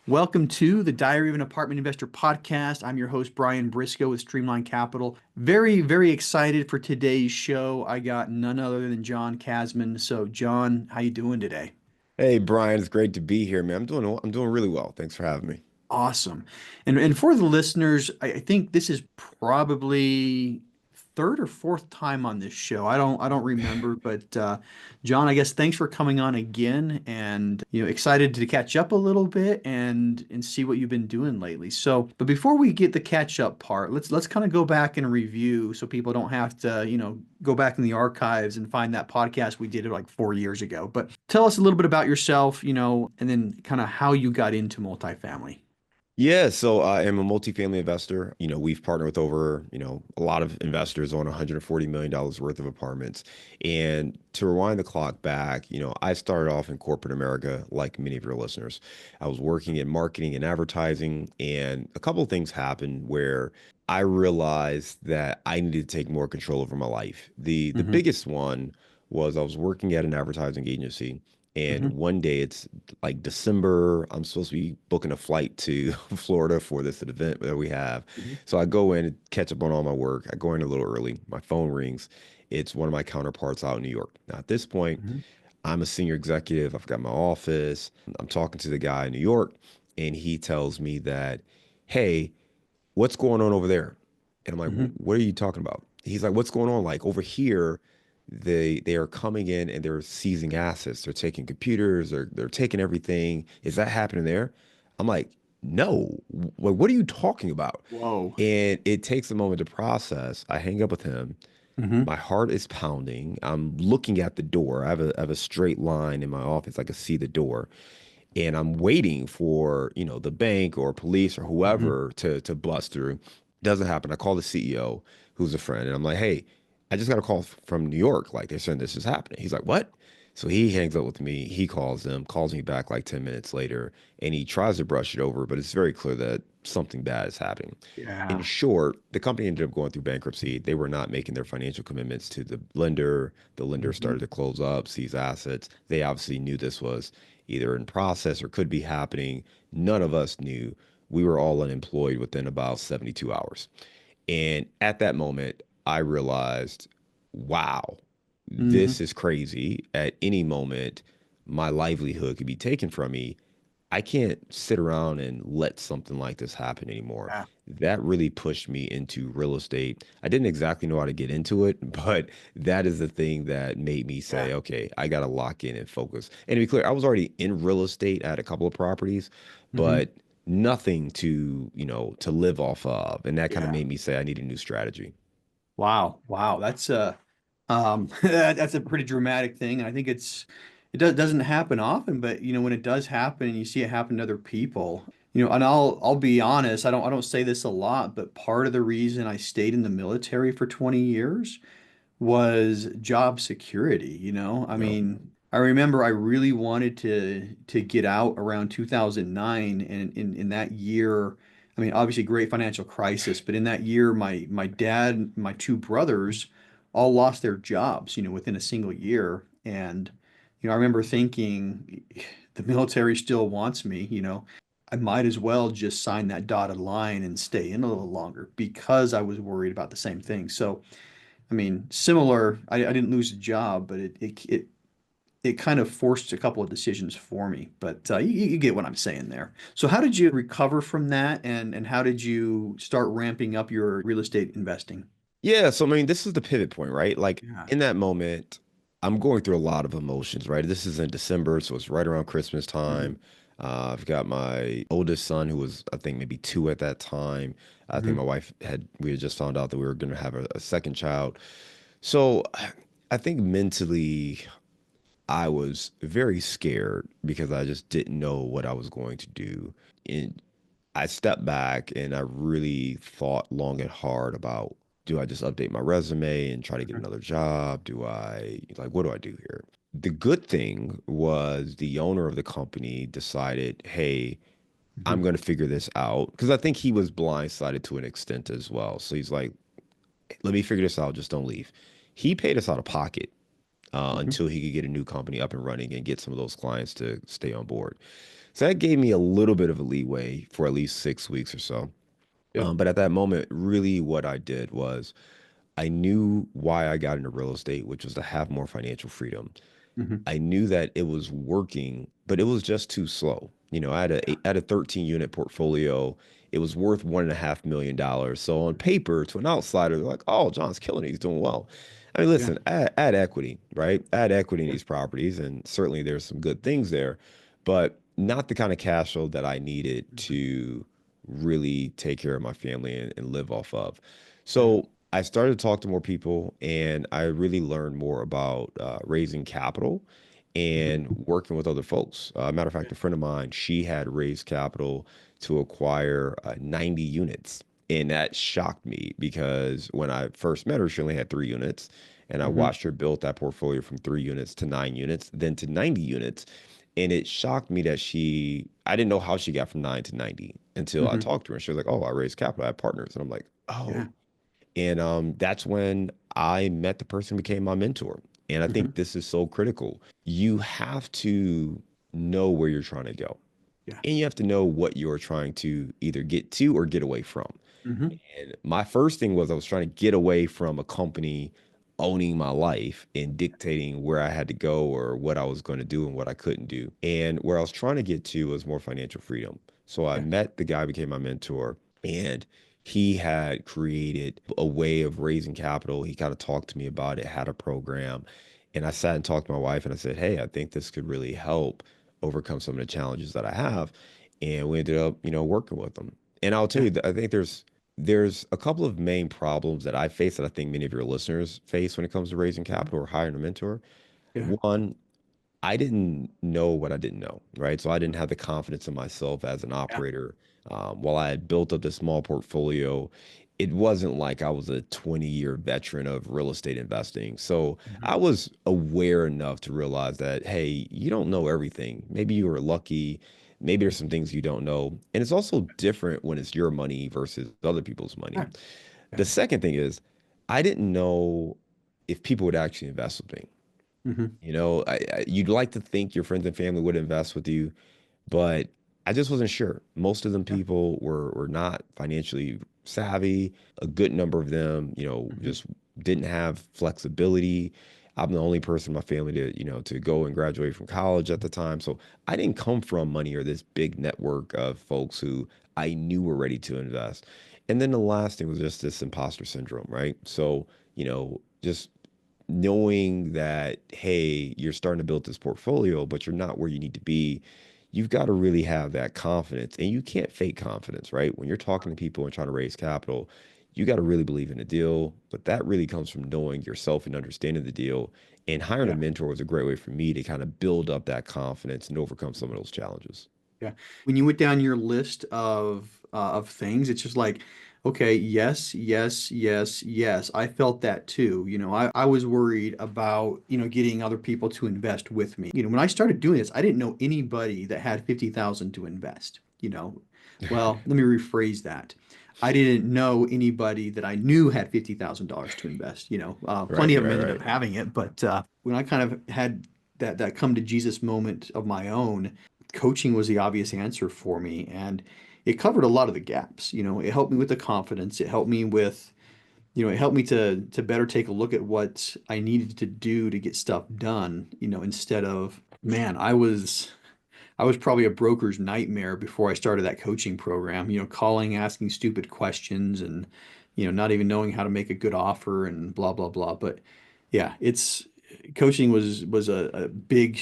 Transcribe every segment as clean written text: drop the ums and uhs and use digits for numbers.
Welcome to the Diary of an Apartment Investor podcast. I'm your host, Brian Briscoe with Streamline Capital. Very, very excited for today's show. I got none other than John Casmon. So, John, how you doing today? Hey Brian, it's great to be here, man. I'm doing really well. Thanks for having me. Awesome. And for the listeners, I think this is probably third or fourth time on this show. I don't remember, but John, I guess thanks for coming on again, and excited to catch up a little bit and see what you've been doing lately. So, but before we get the catch up part, let's kind of go back and review so people don't have to, go back in the archives and find that podcast we did it like 4 years ago. But tell us a little bit about yourself, and then kind of how you got into multifamily. Yeah, so I am a multifamily investor. We've partnered with over, a lot of investors on $140 million worth of apartments. And to rewind the clock back, I started off in corporate America, like many of your listeners. I was working in marketing and advertising, and a couple of things happened where I realized that I needed to take more control over my life. The Hmm. biggest one was I was working at an advertising agency. And Hmm. one day it's like December. I'm supposed to be booking a flight to Florida for this event that we have. Hmm. So I go in and catch up on all my work. I go in a little early. My phone rings. It's one of my counterparts out in New York. Now, at this point, Hmm. I'm a senior executive. I've got my office. I'm talking to the guy in New York, and he tells me that, hey, what's going on over there? And I'm like, Hmm. what are you talking about? He's like, what's going on? Like over here, they are coming in and they're seizing assets. They're taking computers, they're taking everything. Is that happening there? I'm like, no. What are you talking about? Whoa. And it takes a moment to process. I hang up with him. Hmm. My heart is pounding. I'm looking at the door. I have a straight line in my office. I can see the door. And I'm waiting for, the bank or police or Hmm. whoever to bust through. Doesn't happen. I call the CEO, who's a friend, and I'm like, hey, I just got a call from New York. Like they're saying this is happening. He's like, what? So he hangs up with me. He calls them, calls me back like 10 minutes later, and he tries to brush it over, but it's very clear that something bad is happening. In Yeah. short, the company ended up going through bankruptcy. They were not making their financial commitments to the lender. The lender Hmm. started to close up, seize assets. They obviously knew this was either in process or could be happening. None of us knew. We were all unemployed within about 72 hours. And at that moment, I realized, wow, Hmm. this is crazy. At any moment, my livelihood could be taken from me. I can't sit around and let something like this happen anymore. Yeah. That really pushed me into real estate. I didn't exactly know how to get into it, but that is the thing that made me Yeah. say, okay, I got to lock in and focus. And to be clear, I was already in real estate at a couple of properties, Hmm. but nothing to, to live off of. And that kind of Yeah. made me say I need a new strategy. Wow. Wow. That's a pretty dramatic thing. And I think it doesn't happen often, but when it does happen and you see it happen to other people, and I'll be honest, I don't say this a lot, but part of the reason I stayed in the military for 20 years was job security, I Yep. mean, I remember I really wanted to get out around 2009, and in that year, I mean, obviously great financial crisis, but in that year my dad, my two brothers all lost their jobs, within a single year. And I remember thinking the military still wants me, I might as well just sign that dotted line and stay in a little longer because I was worried about the same thing. So I mean, similar. I didn't lose a job, but it kind of forced a couple of decisions for me. But you get what I'm saying there. So how did you recover from that, and how did you start ramping up your real estate investing? Yeah, so I mean, this is the pivot point, right? Like Yeah. in that moment, I'm going through a lot of emotions, right? This is in December, so it's right around Christmas Hmm. time. I've got my oldest son who was, I think, maybe two at that time. I think my Hmm. wife we had just found out that we were going to have a second child. So I think mentally, I was very scared because I just didn't know what I was going to do. And I stepped back and I really thought long and hard about, do I just update my resume and try to get another job? What do I do here? The good thing was the owner of the company decided, hey, I'm Hmm. going to figure this out. Because I think he was blindsided to an extent as well. So he's like, let me figure this out. Just don't leave. He paid us out of pocket Hmm. until he could get a new company up and running and get some of those clients to stay on board. So that gave me a little bit of a leeway for at least 6 weeks or so. Yep. But at that moment, really what I did was I knew why I got into real estate, which was to have more financial freedom. Hmm. I knew that it was working, but it was just too slow. I had a 13 unit portfolio. It was worth $1.5 million. So on paper, to an outsider, they're like, "Oh, John's killing it. He's doing well." I mean, Yeah. listen, add equity, right? Add equity in Yeah. these properties, and certainly there's some good things there, but not the kind of cash flow that I needed to really take care of my family and live off of. Yeah. So I started to talk to more people, and I really learned more about raising capital and Hmm. working with other folks. Matter of fact, a friend of mine, she had raised capital to acquire 90 units. And that shocked me because when I first met her, she only had 3 units. And I Hmm. watched her build that portfolio from 3 units to 9 units, then to 90 units. And it shocked me that I didn't know how she got from 9 to 90 until I Hmm. talked to her. And she was like, "Oh, I raised capital. I have partners." And I'm like, Yeah. "Oh." And that's when I met the person who became my mentor. And I Hmm. think this is so critical. You have to know where you're trying to go, Yeah. and you have to know what you're trying to either get to or get away from. Hmm. And my first thing was I was trying to get away from a company owning my life and dictating where I had to go or what I was going to do and what I couldn't do. And where I was trying to get to was more financial freedom. So I Yeah. met the guy, became my mentor, and he had created a way of raising capital. He kind of talked to me about it, had a program. And I sat and talked to my wife and I said, "Hey, I think this could really help overcome some of the challenges that I have." And we ended up, working with them. And I'll tell Yeah. you that I think there's a couple of main problems that I face that I think many of your listeners face when it comes to raising capital or hiring a mentor. Yeah. One, I didn't know what I didn't know, right? So I didn't have the confidence in myself as an Yeah. operator. While I had built up this small portfolio, it wasn't like I was a 20-year veteran of real estate investing. So Hmm. I was aware enough to realize that, hey, you don't know everything. Maybe you were lucky. Maybe there's some things you don't know. And it's also different when it's your money versus other people's money. Yeah. The Yeah. second thing is, I didn't know if people would actually invest with me. Hmm. You'd like to think your friends and family would invest with you, but I just wasn't sure. Most of them Yeah. people were not financially savvy. A good number of them, Hmm. just didn't have flexibility. I'm the only person in my family to go and graduate from college at the time. So I didn't come from money or this big network of folks who I knew were ready to invest. And then the last thing was just this imposter syndrome, right? So, just knowing that, hey, you're starting to build this portfolio, but you're not where you need to be, you've got to really have that confidence. And you can't fake confidence, right? When you're talking to people and trying to raise capital, you got to really believe in the deal. But that really comes from knowing yourself and understanding the deal. And hiring a Yeah. mentor was a great way for me to kind of build up that confidence and overcome some of those challenges. Yeah. When you went down your list of things, it's just like, okay, yes, yes, yes, yes. I felt that too. I was worried about, getting other people to invest with me. When I started doing this, I didn't know anybody that had 50,000 to invest. Well, let me rephrase that. I didn't know anybody that I knew had $50,000 to invest. Plenty Right, of them right, ended up right. having it, but when I kind of had that come to Jesus moment of my own, coaching was the obvious answer for me, and it covered a lot of the gaps. It helped me with the confidence. It helped me with, it helped me to better take a look at what I needed to do to get stuff done, instead of, man, I was probably a broker's nightmare before I started that coaching program, calling, asking stupid questions, and not even knowing how to make a good offer and blah blah blah. But yeah, it's coaching was a big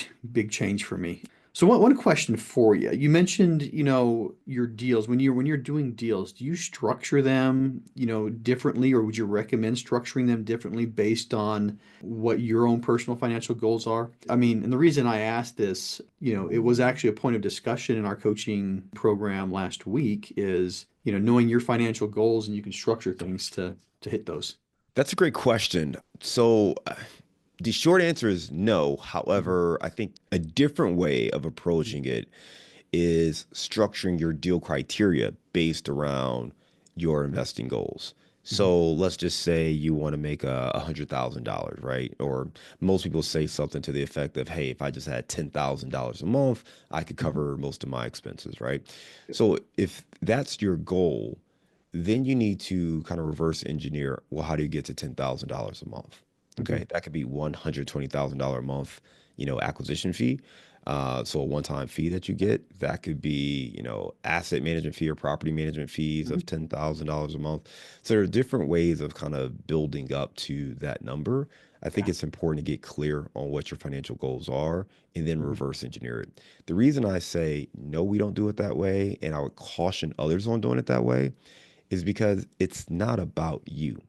change for me. So one question for you. You mentioned, your deals. When you're doing deals, do you structure them, differently, or would you recommend structuring them differently based on what your own personal financial goals are? I mean, and the reason I asked this, it was actually a point of discussion in our coaching program last week is, knowing your financial goals, and you can structure things to hit those. That's a great question. So, the short answer is no. Mhm. However, I think a different way of approaching it is structuring your deal criteria based around your investing goals. Mhm. So let's just say you want to make $100,000, right? Or most people say something to the effect of, hey, if I just had $10,000 a month, I could Mhm. cover most of my expenses, right? So if that's your goal, then you need to kind of reverse engineer, well, how do you get to $10,000 a month? Okay, Mhm. that could be $120,000 a month, acquisition fee. So a one-time fee that you get, that could be, asset management fee or property management fees Mhm. of $10,000 a month. So there are different ways of kind of building up to that number. I think Yeah. it's important to get clear on what your financial goals are and then Mhm. reverse engineer it. The reason I say no, we don't do it that way, and I would caution others on doing it that way, is because it's not about you.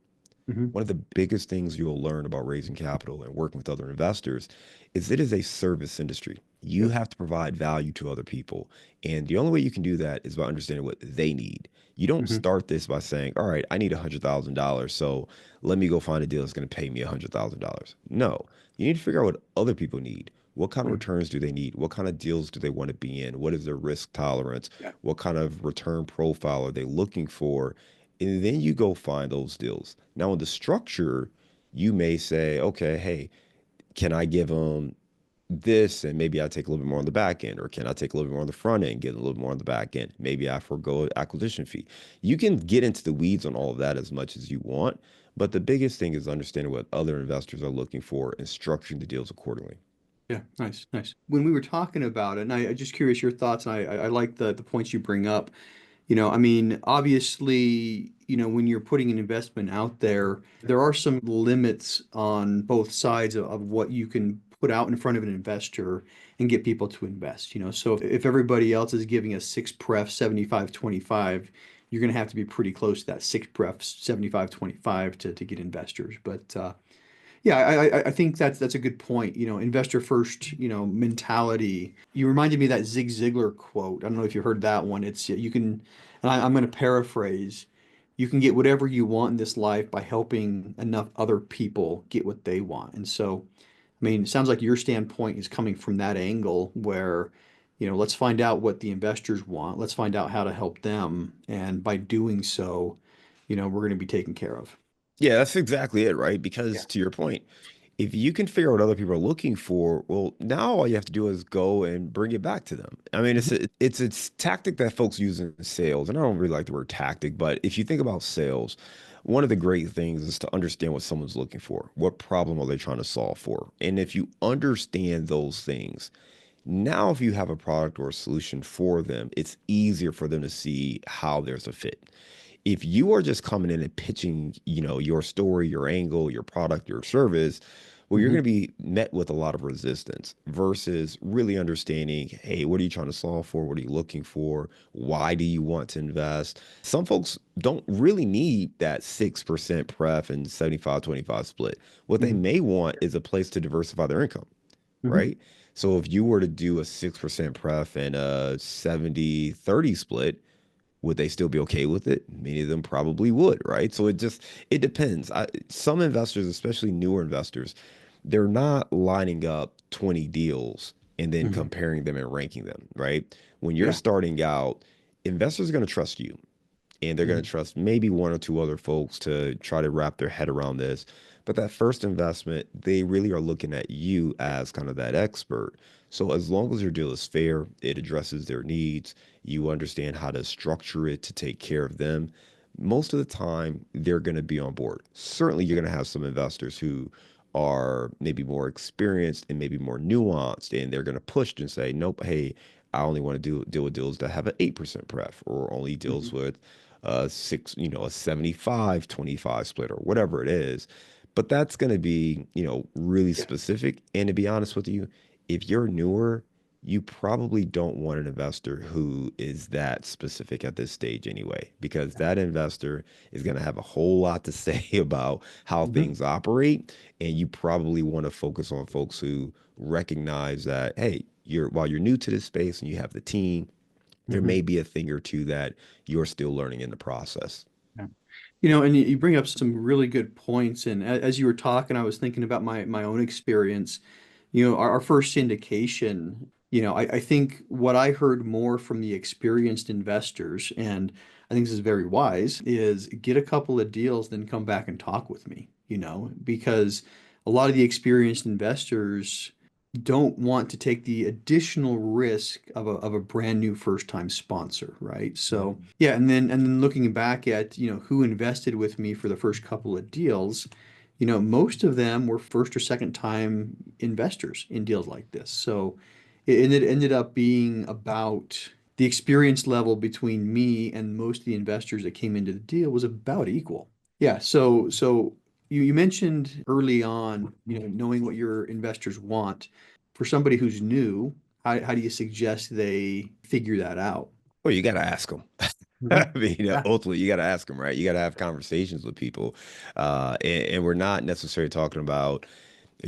Mhm. One of the biggest things you'll learn about raising capital and working with other investors is it is a service industry. You Yep. have to provide value to other people. And the only way you can do that is by understanding what they need. You don't Mhm. start this by saying, all right, I need $100,000. So let me go find a deal that's going to pay me $100,000. No, you need to figure out what other people need. What kind of Mhm. returns do they need? What kind of deals do they want to be in? What is their risk tolerance? Yeah. What kind of return profile are they looking for? And then you go find those deals. Now, in the structure, you may say, okay, hey, can I give them this and maybe I take a little bit more on the back end, or can I take a little bit more on the front end, get a little more on the back end? Maybe I forego acquisition fee. You can get into the weeds on all of that as much as you want, but the biggest thing is understanding what other investors are looking for and structuring the deals accordingly. Yeah, nice, nice. When we were talking about it, and I just curious your thoughts, and I like the points you bring up. I mean, obviously, when you're putting an investment out there, there are some limits on both sides of what you can put out in front of an investor and get people to invest. So if everybody else is giving a six pref 75/25, you're going to have to be pretty close to that six pref 75/25 to get investors. But yeah, I think that's a good point. Investor first, mentality. You reminded me of that Zig Ziglar quote. I don't know if you heard that one. It's you can, and I'm going to paraphrase. You can get whatever you want in this life by helping enough other people get what they want. And so, I mean, it sounds like your standpoint is coming from that angle where, let's find out what the investors want. Let's find out how to help them. And by doing so, we're going to be taken care of. Yeah, that's exactly it, right? Yeah. Because to your point, if you can figure out what other people are looking for, well, now all you have to do is go and bring it back to them. I mean, Mhm. it's a tactic that folks use in sales, and I don't really like the word tactic, but if you think about sales, one of the great things is to understand what someone's looking for. What problem are they trying to solve for? And if you understand those things, now if you have a product or a solution for them, it's easier for them to see how there's a fit. If you are just coming in and pitching, your story, your angle, your product, your service, well, you're going Mhm. to be met with a lot of resistance versus really understanding, hey, what are you trying to solve for? What are you looking for? Why do you want to invest? Some folks don't really need that 6% pref and 75/25 split. What they Mhm. may want is a place to diversify their income, Mhm. right? So if you were to do a 6% pref and a 70/30 split, would they still be okay with it? Many of them probably would, right? So it depends. Some investors, especially newer investors, they're not lining up 20 deals and then Mhm. comparing them and ranking them, right? When you're Yeah. starting out, investors are going to trust you and they're going to Mhm. trust maybe one or two other folks to try to wrap their head around this. But that first investment, they really are looking at you as kind of that expert. So as long as your deal is fair, it addresses their needs, you understand how to structure it to take care of them, most of the time they're going to be on board. Certainly, you're going to have some investors who are maybe more experienced and maybe more nuanced, and they're going to push and say, nope, hey, I only want to deal with deals that have an 8% pref or only deals Mhm. with a 75/25 split or whatever it is. But that's going to be, really Yeah. specific. And to be honest with you, if you're newer, you probably don't want an investor who is that specific at this stage anyway, because that investor is going to have a whole lot to say about how Mhm. things operate. And you probably want to focus on folks who recognize that, hey, while you're new to this space and you have the team, there may Mhm. be a thing or two that you're still learning in the process. Yeah. And you bring up some really good points. And as you were talking, I was thinking about my own experience. Our first syndication. I think what I heard more from the experienced investors, and I think this is very wise, is get a couple of deals, then come back and talk with me, because a lot of the experienced investors don't want to take the additional risk of a brand new first time sponsor, right? So yeah, and then looking back at, who invested with me for the first couple of deals, most of them were first or second time investors in deals like this. So it ended up being about the experience level between me and most of the investors that came into the deal was about equal. Yeah, so you mentioned early on, knowing what your investors want. For somebody who's new, how do you suggest they figure that out? Well, you got to ask them. I Mhm. mean, Yeah. ultimately, you got to ask them, right? You got to have conversations with people. And we're not necessarily talking about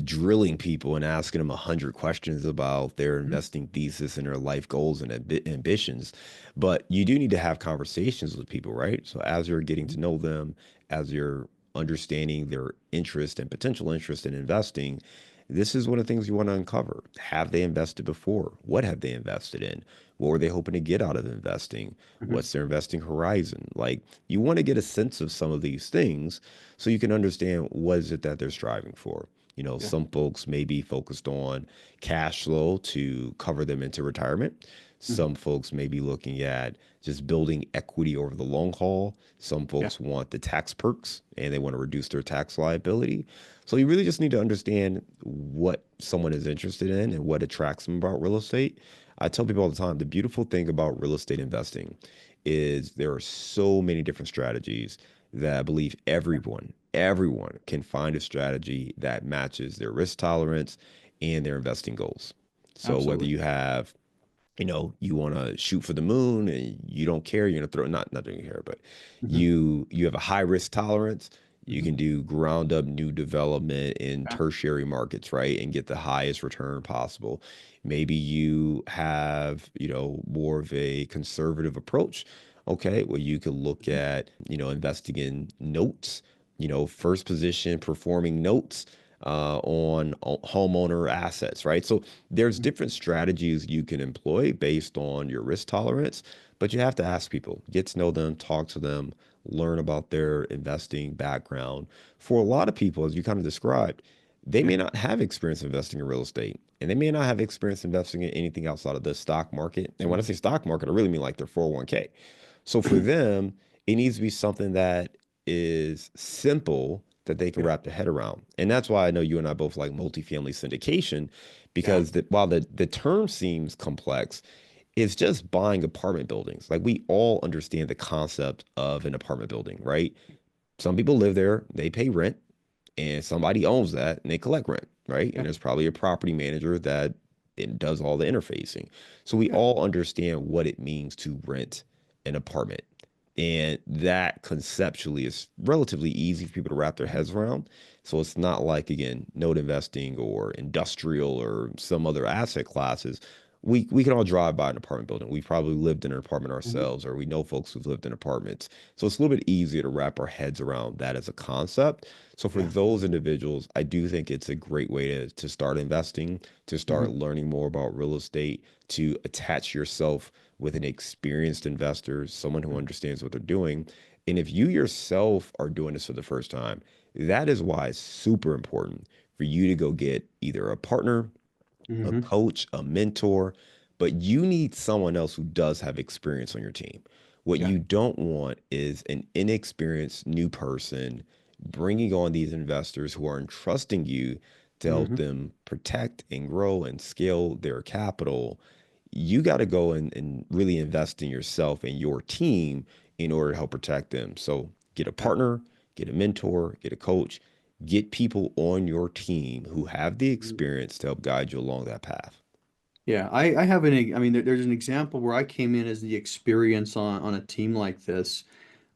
drilling people and asking them 100 questions about their Mhm. investing thesis and their life goals and ambitions. But you do need to have conversations with people, right? So as you're getting to know them, as you're understanding their interest and potential interest in investing, this is one of the things you want to uncover. Have they invested before? What have they invested in? What were they hoping to get out of investing? Mhm. What's their investing horizon? Like, you want to get a sense of some of these things so you can understand what is it that they're striving for. Yeah. Some folks may be focused on cash flow to cover them into retirement. Mhm. Some folks may be looking at just building equity over the long haul. Some Yeah. folks want the tax perks and they want to reduce their tax liability. So you really just need to understand what someone is interested in and what attracts them about real estate. I tell people all the time, the beautiful thing about real estate investing is there are so many different strategies that I believe everyone can find a strategy that matches their risk tolerance and their investing goals. So whether Absolutely. you have, you want to shoot for the moon and you don't care, you're gonna throw not doing your hair, but Mhm. you have a high risk tolerance. You Mhm. can do ground up new development in Yeah. tertiary markets, right? And get the highest return possible. Maybe you have, more of a conservative approach. Okay, well, you could look Mhm. at, investing in notes, first position performing notes on homeowner assets, right? So there's Mhm. different strategies you can employ based on your risk tolerance, but you have to ask people, get to know them, talk to them, learn about their investing background. For a lot of people, as you kind of described, they Yeah. may not have experience investing in real estate and they may not have experience investing in anything outside of the stock market. And when I Mhm. say stock market, I really mean like their 401k. So for them, it needs to be something that is simple that they can Yeah. wrap their head around. And that's why I know you and I both like multifamily syndication, Yeah. because while the term seems complex, it's just buying apartment buildings. Like, we all understand the concept of an apartment building, right? Some people live there, they pay rent, and somebody owns that and they collect rent, right? And Yeah. there's probably a property manager that it does all the interfacing. So we Yeah. all understand what it means to rent an apartment. And that conceptually is relatively easy for people to wrap their Mhm. heads around. So it's not like, again, note investing or industrial or some other asset classes. We can all drive by an apartment building. We've probably lived in an apartment Mhm. ourselves, or we know folks who've lived in apartments. So it's a little bit easier to wrap our heads around that as a concept. So for Yeah. those individuals, I do think it's a great way to start investing, to start Mhm. learning more about real estate, to attach yourself with an experienced investor, someone who understands what they're doing. And if you yourself are doing this for the first time, that is why it's super important for you to go get either a partner, a Mhm. coach, a mentor, but you need someone else who does have experience on your team. What Yeah. you don't want is an inexperienced new person bringing on these investors who are entrusting you to help Mhm. them protect and grow and scale their capital. You got to go and really invest in yourself and your team in order to help protect them. So get a Yeah. partner, get a mentor, get a coach, get people on your team who have the Mhm. experience to help guide you along that path. Yeah, I have I mean, there's an example where I came in as the experience on a team like this,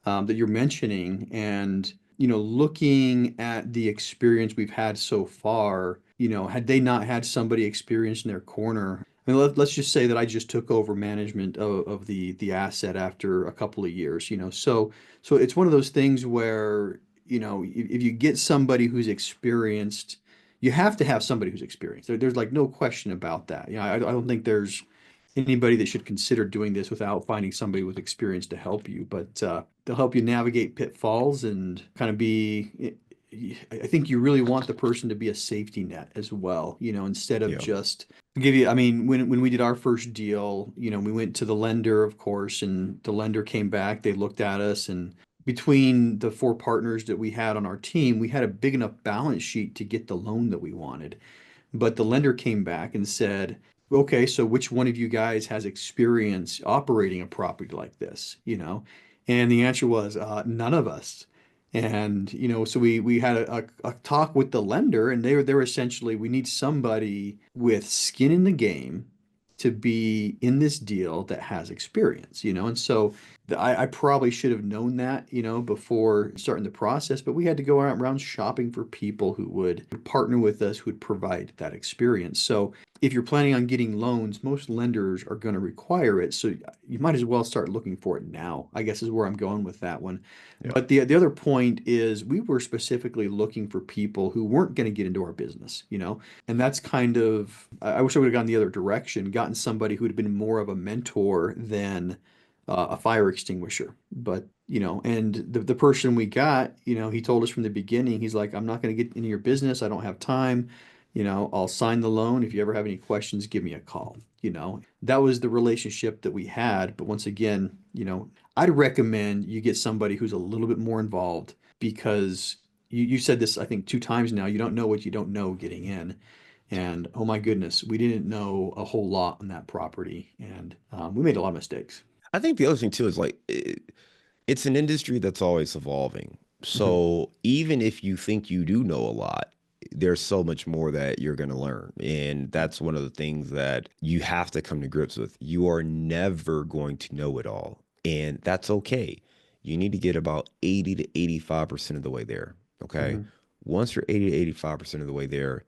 that you're mentioning, and looking at the experience we've had so far, had they not had somebody experienced in their corner, I mean, let's just say that I just took over management of the asset after a couple of years, so it's one of those things where if you get somebody who's experienced, you have to have somebody who's experienced. There's like no question about that. I don't think there's anybody that should consider doing this without finding somebody with experience to help you. But they'll help you navigate pitfalls and kind of be. I think you really want the person to be a safety net as well, instead of Yeah. just give you. I mean, when we did our first deal, we went to the lender, of course, and the lender came back. They looked at us, and between the four partners that we had on our team, we had a big enough balance sheet to get the loan that we wanted. But the lender came back and said, okay, so which one of you guys has experience operating a property like this, And the answer was, none of us. And, so we had a talk with the lender, and they're essentially, we need somebody with skin in the game to be in this deal that has experience, And so I probably should have known that, before starting the process, but we had to go around shopping for people who would partner with us, who would provide that experience. So if you're planning on getting loans, most lenders are going to require it. So you might as well start looking for it now, I guess is where I'm going with that one. Yeah. But the other point is we were specifically looking for people who weren't going to get into our business, And that's kind of, I wish I would have gone the other direction, gotten somebody who would have been more of a mentor than a fire extinguisher. But, and the person we got, he told us from the beginning, he's like, I'm not going to get into your business. I don't have time. I'll sign the loan. If you ever have any questions, give me a call. That was the relationship that we had. But once again, I'd recommend you get somebody who's a little bit more involved because you said this, I think, two times now. You don't know what you don't know getting in. And oh my goodness, we didn't know a whole lot on that property. And we made a lot of mistakes. I think the other thing too is like it's an industry that's always evolving. Hmm. So even if you think you do know a lot, there's so much more that you're going to learn. And that's one of the things that you have to come to grips with. You are never going to know it all. And that's okay. You need to get about 80 to 85% of the way there. Okay. Hmm. Once you're 80 to 85% of the way there,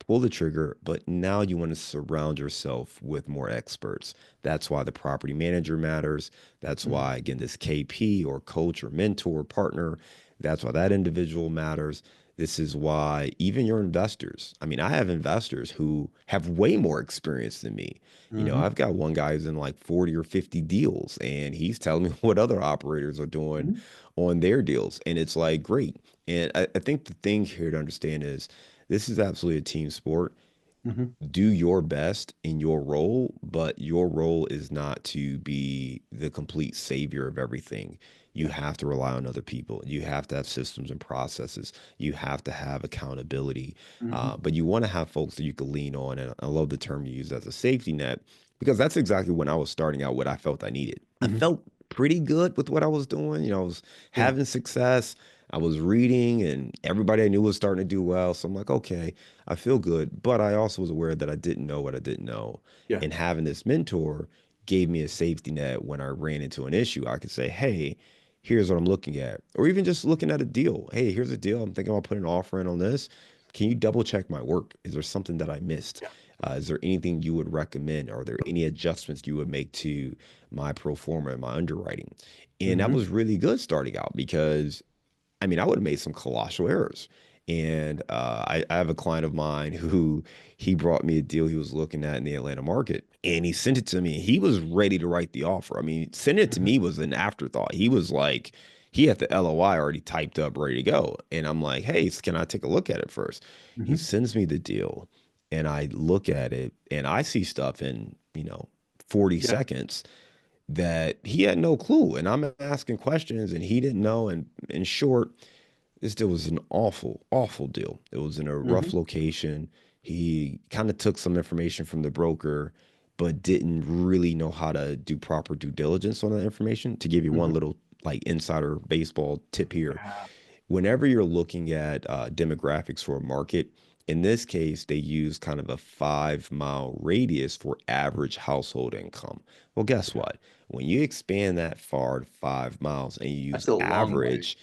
pull the trigger. But now you want to surround yourself with more experts. That's why the property manager matters. That's Hmm. why, again, this KP or coach or mentor partner, that's why that individual matters. This is why even your investors, I mean, I have investors who have way more experience than me. Hmm. I've got one guy who's in like 40 or 50 deals, and he's telling me what other operators are doing Hmm. on their deals. And it's like, great. And I think the thing here to understand is this is absolutely a team sport. Hmm. Do your best in your role, but your role is not to be the complete savior of everything. You Yeah. have to rely on other people. You have to have systems and processes. You have to have accountability. Hmm. But you want to have folks that you can lean on. And I love the term you use as a safety net because that's exactly when I was starting out what I felt I needed. I Hmm. felt pretty good with what I was doing. I was Yeah. having success. I was reading and everybody I knew was starting to do well. So I'm like, okay, I feel good, but I also was aware that I didn't know what I didn't know. Yeah. And having this mentor gave me a safety net when I ran into an issue. I could say, hey, here's what I'm looking at. Or even just looking at a deal. Hey, here's a deal. I'm thinking about putting an offer in on this. Can you double check my work? Is there something that I missed? Yeah. Is there anything you would recommend? Are there any adjustments you would make to my pro forma and my underwriting? And that Hmm. was really good starting out because I mean, I would have made some colossal errors. And I have a client of mine who he brought me a deal he was looking at in the Atlanta market, and he sent it to me. He was ready to write the offer. I mean, sending it to Hmm. me was an afterthought. He was like, he had the LOI already typed up, ready to go. And I'm like, hey, can I take a look at it first? He Hmm. sends me the deal, and I look at it, and I see stuff in 40 Yeah. seconds that he had no clue. And I'm asking questions, and he didn't know. And in short, this deal was an awful, awful deal. It was in a rough Hmm. location. He kind of took some information from the broker, but didn't really know how to do proper due diligence on that information. To give you one Hmm. little like insider baseball tip here, Yeah. whenever you're looking at demographics for a market, in this case, they use kind of a 5 mile radius for average household income. Well, guess Yeah. what? When you expand that far to 5 miles and you That's use a long way. average,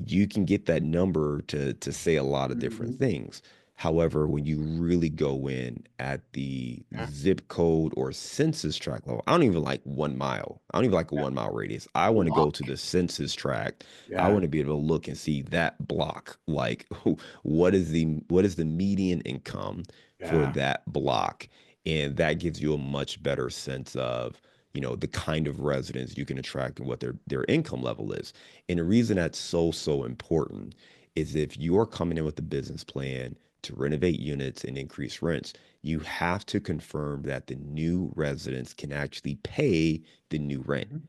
you can get that number to say a lot of different Hmm. things. However, when you really go in at the Yeah. zip code or census tract level, I don't even like 1 mile. I don't even like a Yeah. 1 mile radius. I want to go to Block. the census tract. I Yeah. want to be able to look and see that block. Like, what is the median income for Yeah. that block? And that gives you a much better sense of, the kind of residents you can attract and what their income level is. And the reason that's so important is if you're coming in with a business plan to renovate units and increase rents, you have to confirm that the new residents can actually pay the new rent. Mhm.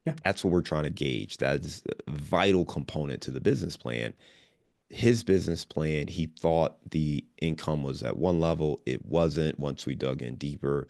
Yeah. That's what we're trying to gauge. That's a vital component to the business plan. His business plan, he thought the income was at one level. It wasn't once we dug in deeper,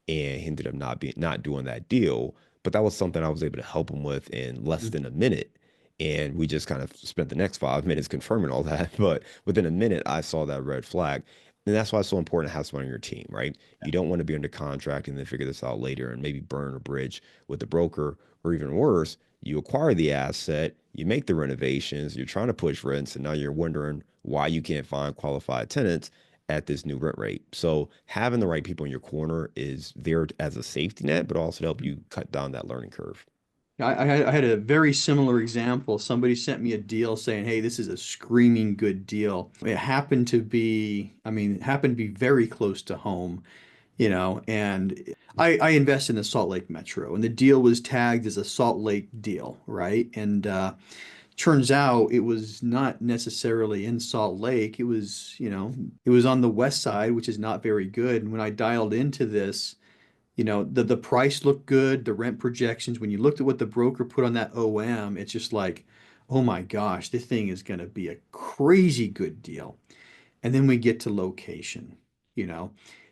and he ended up not doing that deal. But that was something I was able to help him with in less Mhm. than a minute. And we just kind of spent the next 5 minutes confirming all that. But within a minute, I saw that red flag. And that's why it's so important to have someone on your team, right? Yeah. You don't want to be under contract and then figure this out later and maybe burn a bridge with the broker, or even worse, you acquire the asset, you make the renovations, you're trying to push rents, and now you're wondering why you can't find qualified tenants at this new rent rate. So having the right people in your corner is there as a safety net, but also to help you cut down that learning curve. I had a very similar example. Somebody sent me a deal saying, "Hey, this is a screaming good deal." It happened to be, I mean, it happened to be very close to home, and I invest in the Salt Lake Metro, and the deal was tagged as a Salt Lake deal, right? And turns out it was not necessarily in Salt Lake. It was on the west side, which is not very good. And when I dialed into this, the price looked good, the rent projections. When you looked at what the broker put on that OM, it's just like, oh my gosh, this thing is going to be a crazy good deal. And then we get to location, you know,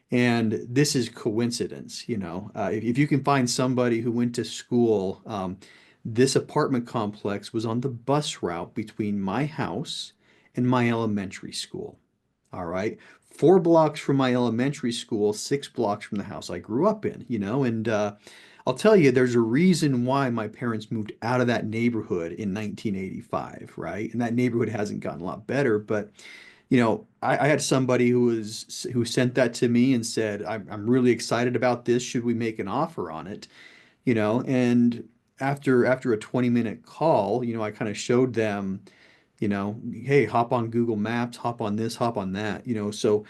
and this is coincidence, if you can find somebody who went to school, this apartment complex was on the bus route between my house and my elementary school. All right. 4 blocks from my elementary school, 6 blocks from the house I grew up in, and I'll tell you, there's a reason why my parents moved out of that neighborhood in 1985, right? And that neighborhood hasn't gotten a lot better, but I had somebody who sent that to me and said, I'm really excited about this. Should we make an offer on it? And after a 20-minute call, I kind of showed them, hey, hop on Google Maps, hop on this, hop on that, so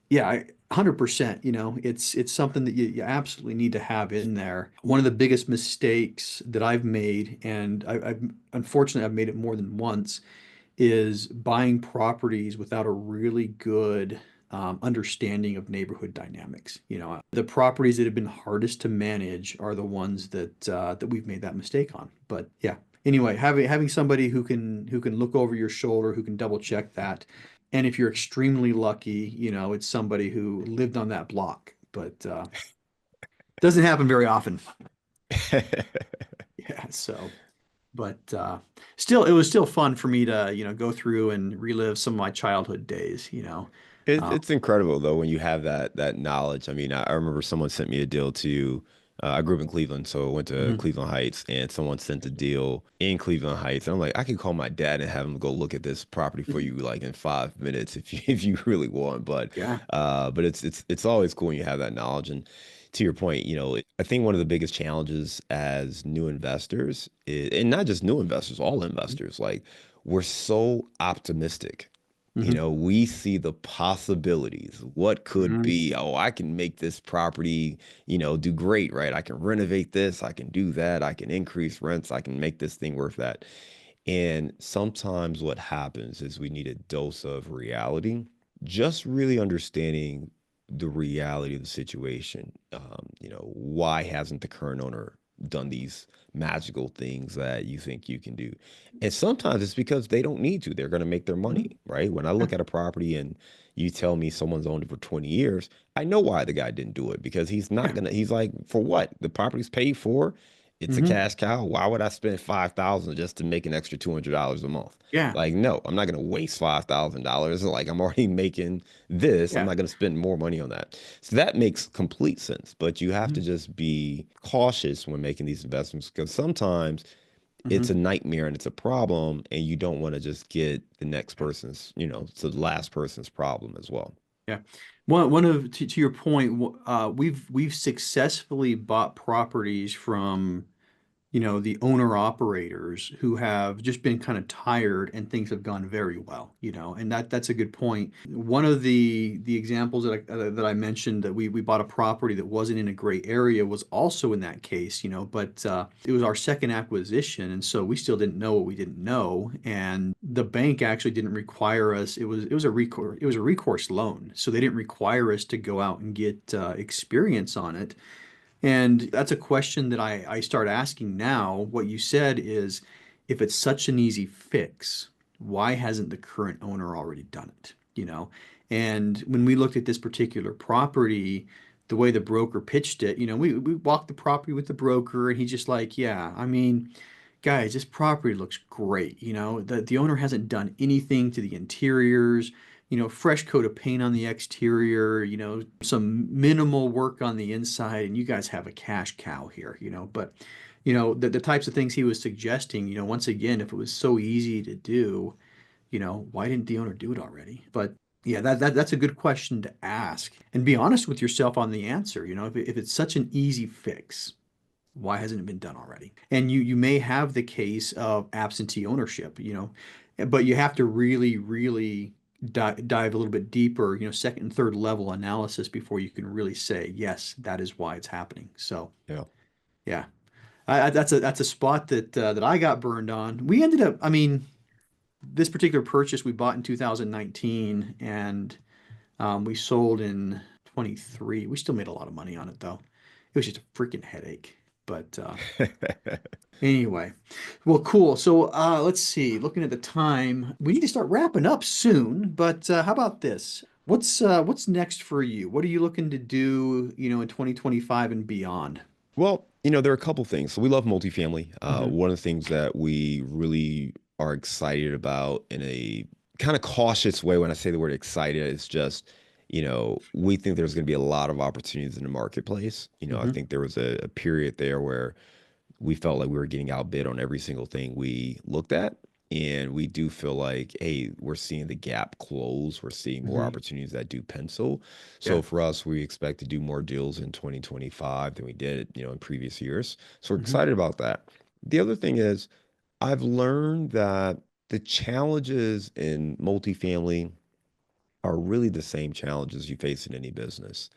yeah, 100%, it's something that you absolutely need to have in there. One of the biggest mistakes that I've made, and I've unfortunately I've made it more than once, is buying properties without a really good understanding of neighborhood dynamics. The properties that have been hardest to manage are the ones that we've made that mistake on. But yeah, anyway, having somebody who can look over your shoulder, who can double check that, and if you're extremely lucky, it's somebody who lived on that block. But doesn't happen very often. Yeah, so. But still, it was still fun for me to, go through and relive some of my childhood days. It's Um, it's incredible though when you have that knowledge. I mean, I remember someone sent me a deal to. I grew up in Cleveland, so I went to mhm. Cleveland Heights, and someone sent a deal in Cleveland Heights. And I'm like, I could call my dad and have him go look at this property for you like in 5 minutes if you if you really want. Yeah. But it's always cool when you have that knowledge. And to your point, I think one of the biggest challenges as new investors is, and not just new investors, all investors, like we're so optimistic. Hmm. We see the possibilities. What could Hmm. be? Oh, I can make this property, do great, right? I can renovate this, I can do that, I can increase rents, I can make this thing worth that. And sometimes what happens is we need a dose of reality, just really understanding the reality of the situation. Why hasn't the current owner done these magical things that you think you can do? And sometimes it's because they don't need to. They're going to make their Hmm. money, right? When I Yeah. look at a property and you tell me someone's owned it for 20 years, I know why the guy didn't do it because he's not Yeah. going to, he's like, for what? The property's paid for. It's a Hmm. cash cow. Why would I spend 5,000 just to make an extra $200 a month? Yeah. Like, no, I'm not going to waste $5,000. Like, I'm already making this. I'm Yeah. not going to spend more money on that. So that makes complete sense. But you have to Mhm. just be cautious when making these investments because sometimes it's a Hmm. nightmare and it's a problem, and you don't want to just get the next person's, so the last person's problem as well. Yeah. One of to your point, we've successfully bought properties from the owner operators who have just been kind of tired and things have gone very well, and that's a good point. One of the examples that I mentioned that we bought a property that wasn't in a great area was also in that case, but it was our second acquisition, and so we still didn't know what we didn't know, and the bank actually didn't require us. It was a recourse loan, so they didn't require us to go out and get experience on it. And that's a question that I start asking now. What you said is, if it's such an easy fix, why hasn't the current owner already done it? And when we looked at this particular property, the way the broker pitched it, we walked the property with the broker, and he's just like, yeah, I mean, guys, this property looks great. The owner hasn't done anything to the interiors, fresh coat of paint on the exterior, some minimal work on the inside, and you guys have a cash cow here, but the types of things he was suggesting, once again, if it was so easy to do, why didn't the owner do it already? But yeah, that's a good question to ask, and be honest with yourself on the answer. If it's such an easy fix, why hasn't it been done already? And you may have the case of absentee ownership, but you have to really, really dive a little bit deeper, second and third level analysis before you can really say, yes, that is why it's happening. So Yeah. yeah, that's a spot that I got burned on. We ended up, I mean, this particular purchase we bought in 2019, and we sold in 23. We still made a lot of money on it though. It was just a freaking headache. But anyway, well, cool. So let's see. Looking at the time, we need to start wrapping up soon. But how about this? What's next for you? What are you looking to do, in 2025 and beyond? Well, there are a couple things. So we love multifamily. Hmm. One of the things that we really are excited about in a kind of cautious way, when I say the word excited, is just, we think there's going to be a lot of opportunities in the marketplace. I Hmm. think there was a period there where we felt like we were getting outbid on every single thing we looked at. And we do feel like, hey, we're seeing the gap close. We're seeing more Hmm. opportunities that do pencil. Yeah. So for us, we expect to do more deals in 2025 than we did, in previous years. So we're Hmm. excited about that. The other thing is, I've learned that the challenges in multifamily are really the same challenges you face in any business.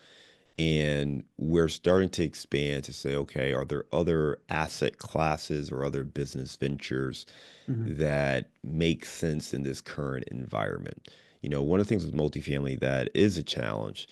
And we're starting to expand to say, okay, are there other asset classes or other business ventures Hmm. that make sense in this current environment? One of the things with multifamily that is a challenge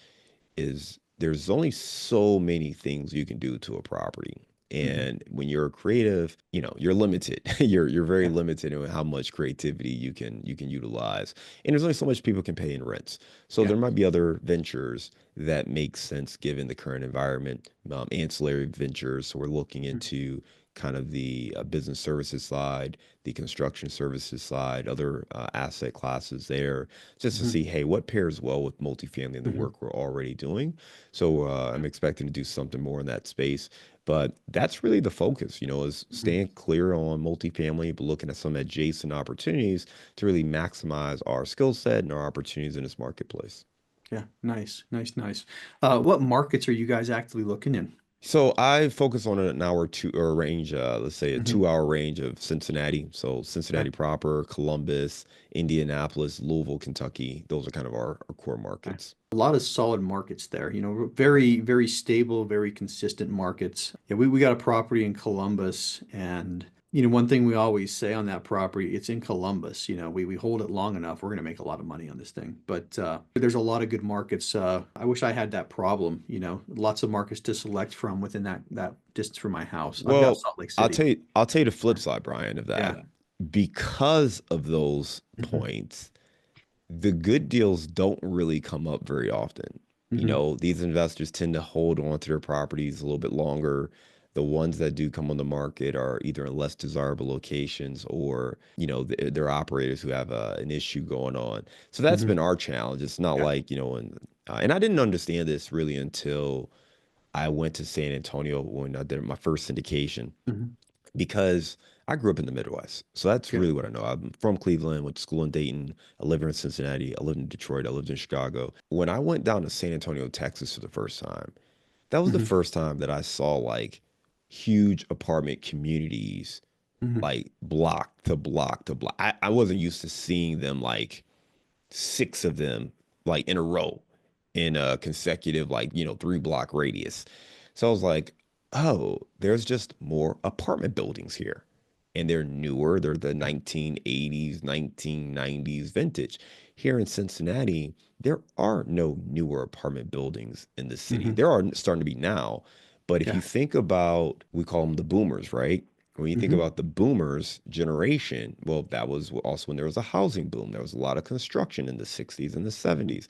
is there's only so many things you can do to a property. Hmm. And when you're a creative, you're limited. You're very Yeah. limited in how much creativity you can utilize. And there's only so much people can pay in rents. So Yeah. there might be other ventures that make sense given the current environment, ancillary ventures. So we're looking into kind of the business services side, the construction services side, other asset classes there, just to Hmm. see, hey, what pairs well with multifamily and the Hmm. work we're already doing. So I'm expecting to do something more in that space. But that's really the focus, is Hmm. staying clear on multifamily, but looking at some adjacent opportunities to really maximize our skill set and our opportunities in this marketplace. Yeah. Nice. Nice. Nice. What markets are you guys actively looking in? So I focus on an hour two or range, let's say a Hmm. 2 hour range of Cincinnati. So Yeah. Cincinnati proper, Columbus, Indianapolis, Louisville, Kentucky. Those are kind of our core Okay. markets. A lot of solid markets there, very, very stable, very consistent markets. Yeah, we got a property in Columbus, and one thing we always say on that property, it's in Columbus. We hold it long enough, we're gonna make a lot of money on this thing. But there's a lot of good markets. I wish I had that problem, lots of markets to select from within that distance from my house. I've got Well, Salt Lake I'll City. tell you, I'll tell you the flip side, Brian, of Yeah. that. Because of those Hmm. points, the good deals don't really come up very often. Hmm. These investors tend to hold on to their properties a little bit longer. The ones that do come on the market are either in less desirable locations or, they're operators who have an issue going on. So that's Hmm. been our challenge. It's not Yeah. like, and I didn't understand this really until I went to San Antonio when I did my first syndication. Hmm. because I grew up in the Midwest. So that's Okay. really what I know. I'm from Cleveland, went to school in Dayton. I live here in Cincinnati. I lived in Detroit. I lived in Chicago. When I went down to San Antonio, Texas for the first time, that was the Hmm. first time that I saw like huge apartment communities, Hmm. like block to block to block. I wasn't used to seeing them like six of them like in a row in a consecutive like 3 block radius. So I was like, oh, there's just more apartment buildings here, and they're newer. They're the Yeah. 1980s 1990s vintage. Here in Cincinnati, there are no newer apartment buildings in the city. Hmm. There are starting to be now, but if you Yeah. think about, we call them the boomers, right? When you think Hmm. about the boomers generation, well, that was also when there was a housing boom. There was a lot of construction in the 60s and the 70s.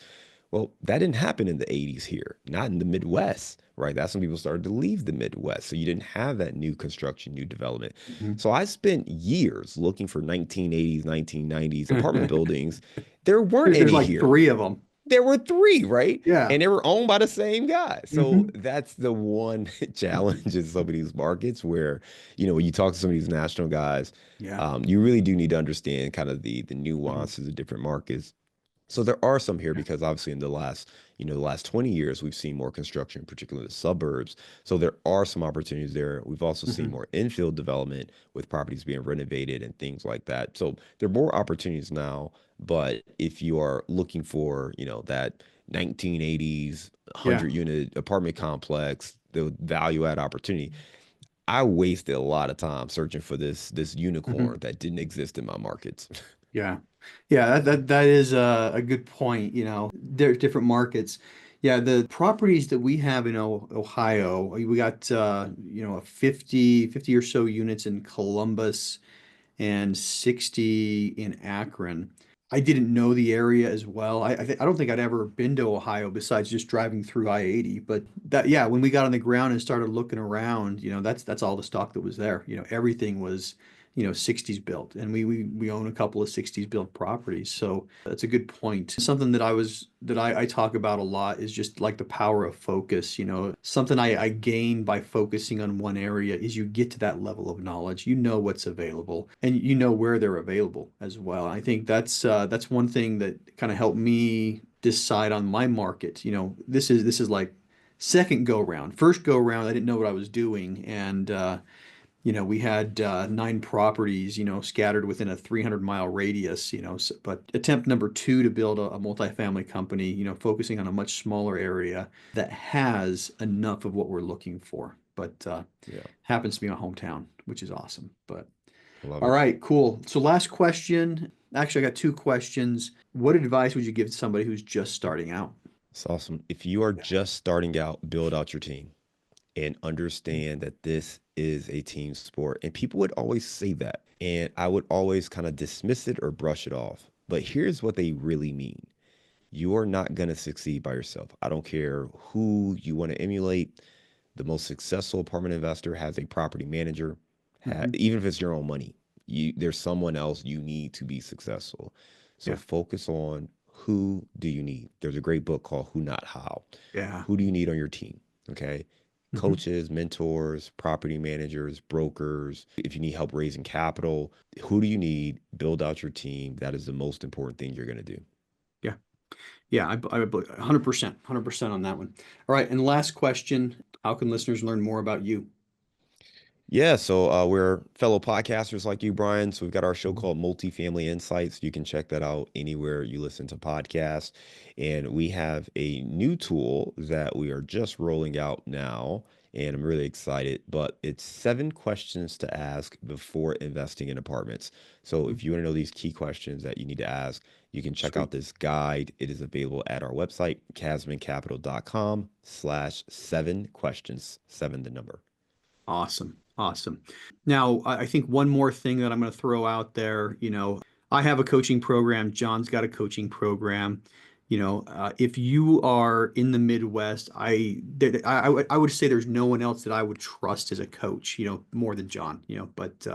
Well, that didn't happen in the 80s here, not in the Midwest, right? That's when people started to leave the Midwest. So you didn't have that new construction, new development. Hmm. So I spent years looking for 1980s, 1990s apartment buildings. There weren't There's any like here. three of them. There were three, right? Yeah. And they were owned by the same guy. So Hmm. that's the one challenge in some of these markets where, when you talk to some of these national guys, Yeah. you really do need to understand kind of the Hmm. nuances of different markets. So there are some here because obviously in the last 20 years, we've seen more construction, particularly in the suburbs. So there are some opportunities there. We've also seen Hmm. more infill development with properties being renovated and things like that. So there are more opportunities now. But if you are looking for, that 1980s Yeah. 100 unit apartment complex, the value add opportunity, I wasted a lot of time searching for this Hmm. unicorn that didn't exist in my markets. Yeah. Yeah, that is a good point. There's different markets. Yeah, the properties that we have in Ohio, we got a 50 or so units in Columbus and 60 in Akron. I didn't know the area as well. I don't think I'd ever been to Ohio besides just driving through I-80. But yeah, when we got on the ground and started looking around, that's all the stock that was there. Everything was, 60s built, and we own a couple of 60s built properties. So that's a good point. Something that I talk about a lot is just like the power of focus. Something I gain by focusing on one area is you get to that level of knowledge. You know what's available, and you know where they're available as well. I think that's one thing that kind of helped me decide on my market. This is like second go round. First go round, I didn't know what I was doing, and we had 9 properties, scattered within a 300-mile radius, but attempt number two to build a multifamily company, focusing on a much smaller area that has enough of what we're looking for, but Yeah, happens to be my hometown, which is awesome. But I love all it. right, cool. So last question. Actually, I got two questions. What advice would you give to somebody who's just starting out? It's awesome. If you are just starting out, build out your team and understand that this is a team sport. And people would always say that. And I would always kind of dismiss it or brush it off. But here's what they really mean. You are not going to succeed by yourself. I don't care who you want to emulate. The most successful apartment investor has a property manager. Hmm. Even if it's your own money, there's someone else you need to be successful. So Yeah. focus on who do you need. There's a great book called Who Not How. Yeah. Who do you need on your team? Okay. Hmm. Coaches, mentors, property managers, brokers. If you need help raising capital, who do you need? Build out your team. That is the most important thing you're going to do. Yeah. Yeah, I 100%, 100% on that one. All right, and last question, how can listeners learn more about you? Yeah, so we're fellow podcasters like you, Brian. So we've got our show Mhm. called Multifamily Insights. You can check that out anywhere you listen to podcasts. And we have a new tool that we are just rolling out now. And I'm really excited, but it's 7 questions to ask before investing in apartments. So if you want to know these key questions that you need to ask, you can check out Sweet. this guide. It is available at our website, casmoncapital.com/7 questions, seven the number. Awesome. Awesome. Now, I think one more thing that I'm going to throw out there, I have a coaching program. John's got a coaching program. If you are in the Midwest, I would say there's no one else that I would trust as a coach, more than John, but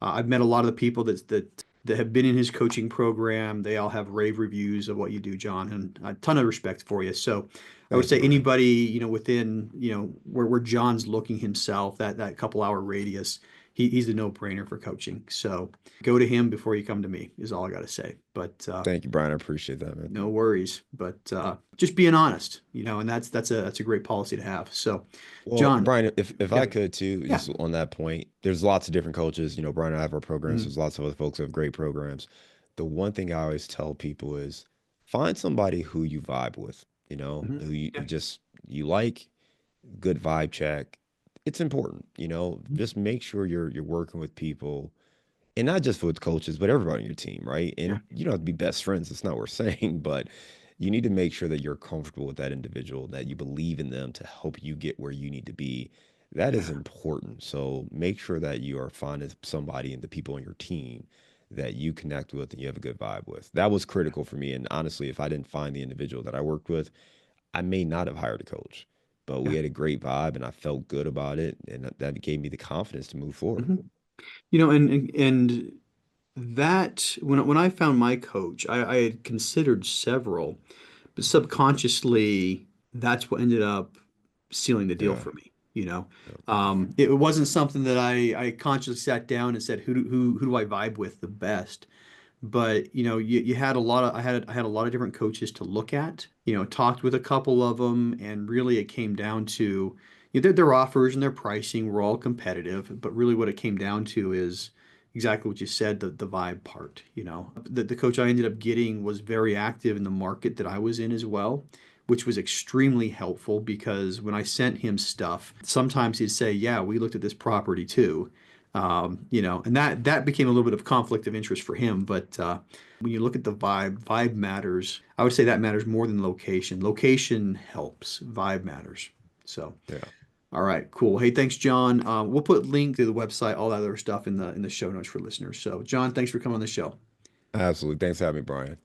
I've met a lot of the people that have been in his coaching program. They all have rave reviews of what you do, John, and a ton of respect for you. So I would Thank you, say Brian. anybody, within, where John's looking himself, that couple hour radius, he's a no-brainer for coaching. So go to him before you come to me is all I got to say. But Thank you, Brian. I appreciate that, man. no worries. But just being honest, and that's a great policy to have. So, Well, John, Brian, if yeah, I could too, yeah, just on that point, there's lots of different coaches. Brian and I have our programs. mhm, There's lots of other folks who have great programs. The one thing I always tell people is find somebody who you vibe with, mhm, who you yeah, just you like, good vibe check. It's important, mhm, just make sure you're working with people and not just with coaches, but everybody on your team, right? yeah, And you don't have to be best friends. That's not what we're saying, but you need to make sure that you're comfortable with that individual, that you believe in them to help you get where you need to be. That is yeah, important. So make sure that you are finding somebody and the people on your team that you connect with and you have a good vibe with. That was yeah. critical for me. And honestly, if I didn't find the individual that I worked with, I may not have hired a coach. But we Yeah. had a great vibe and I felt good about it. And that gave me the confidence to move forward. Mhm. And that when I found my coach, I had considered several, but subconsciously, that's what ended up sealing the deal Yeah. for me. Yeah. It wasn't something that I consciously sat down and said, who do I vibe with the best? But you had a lot of I had a lot of different coaches to look at. Talked with a couple of them, and really it came down to their offers and their pricing were all competitive, but really what it came down to is exactly what you said, the vibe part. The coach I ended up getting was very active in the market that I was in as well, which was extremely helpful because when I sent him stuff, sometimes he'd say, "Yeah, we looked at this property too." And that became a little bit of conflict of interest for him. But when you look at the vibe matters. I would say that matters more than location. Location helps, vibe matters. So, Yeah. all right, cool. Hey, thanks, John. We'll put link to the website, all that other stuff in the show notes for listeners. So, John, thanks for coming on the show. Absolutely. Thanks for having me, Brian.